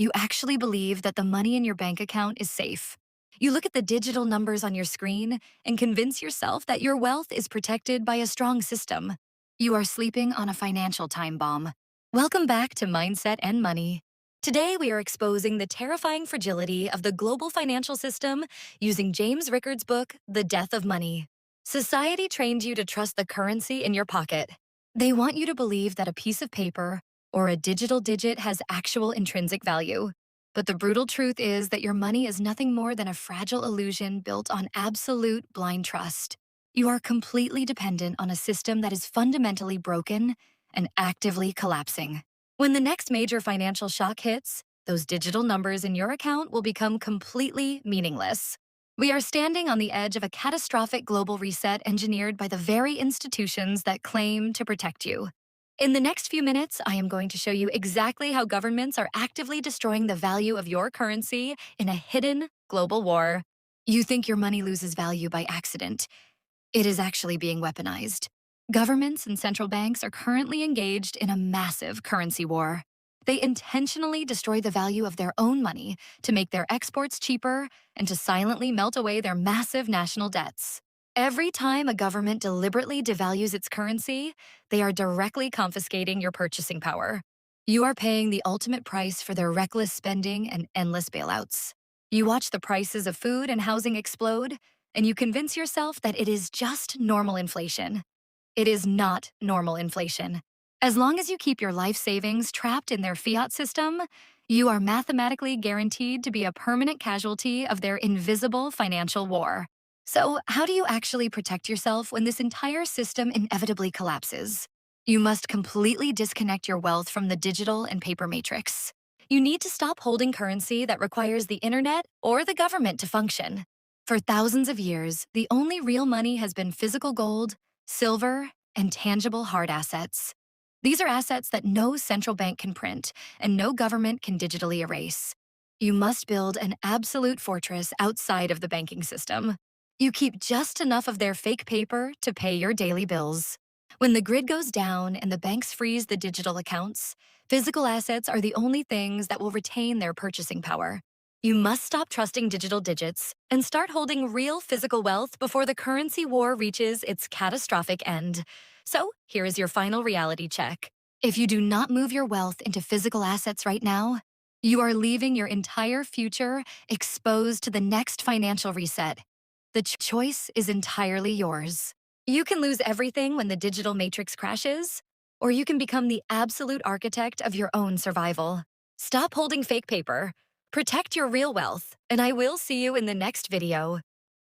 You actually believe that the money in your bank account is safe. You look at the digital numbers on your screen and convince yourself that your wealth is protected by a strong system. You are sleeping on a financial time bomb. Welcome back to Mindset and Money. Today, we are exposing the terrifying fragility of the global financial system using James Rickards' book, The Death of Money. Society trained you to trust the currency in your pocket. They want you to believe that a piece of paper or a digital digit has actual intrinsic value. But the brutal truth is that your money is nothing more than a fragile illusion built on absolute blind trust. You are completely dependent on a system that is fundamentally broken and actively collapsing. When the next major financial shock hits, those digital numbers in your account will become completely meaningless. We are standing on the edge of a catastrophic global reset engineered by the very institutions that claim to protect you. In the next few minutes, I am going to show you exactly how governments are actively destroying the value of your currency in a hidden global war. You think your money loses value by accident. It is actually being weaponized. Governments and central banks are currently engaged in a massive currency war. They intentionally destroy the value of their own money to make their exports cheaper and to silently melt away their massive national debts. Every time a government deliberately devalues its currency, they are directly confiscating your purchasing power. You are paying the ultimate price for their reckless spending and endless bailouts. You watch the prices of food and housing explode, and you convince yourself that it is just normal inflation. It is not normal inflation. As long as you keep your life savings trapped in their fiat system, you are mathematically guaranteed to be a permanent casualty of their invisible financial war. So, how do you actually protect yourself when this entire system inevitably collapses? You must completely disconnect your wealth from the digital and paper matrix. You need to stop holding currency that requires the internet or the government to function. For thousands of years, the only real money has been physical gold, silver, and tangible hard assets. These are assets that no central bank can print and no government can digitally erase. You must build an absolute fortress outside of the banking system. You keep just enough of their fake paper to pay your daily bills. When the grid goes down and the banks freeze the digital accounts, physical assets are the only things that will retain their purchasing power. You must stop trusting digital digits and start holding real physical wealth before the currency war reaches its catastrophic end. So, here is your final reality check. If you do not move your wealth into physical assets right now, you are leaving your entire future exposed to the next financial reset. The choice is entirely yours. You can lose everything when the digital matrix crashes, or you can become the absolute architect of your own survival. Stop holding fake paper. Protect your real wealth, and I will see you in the next video.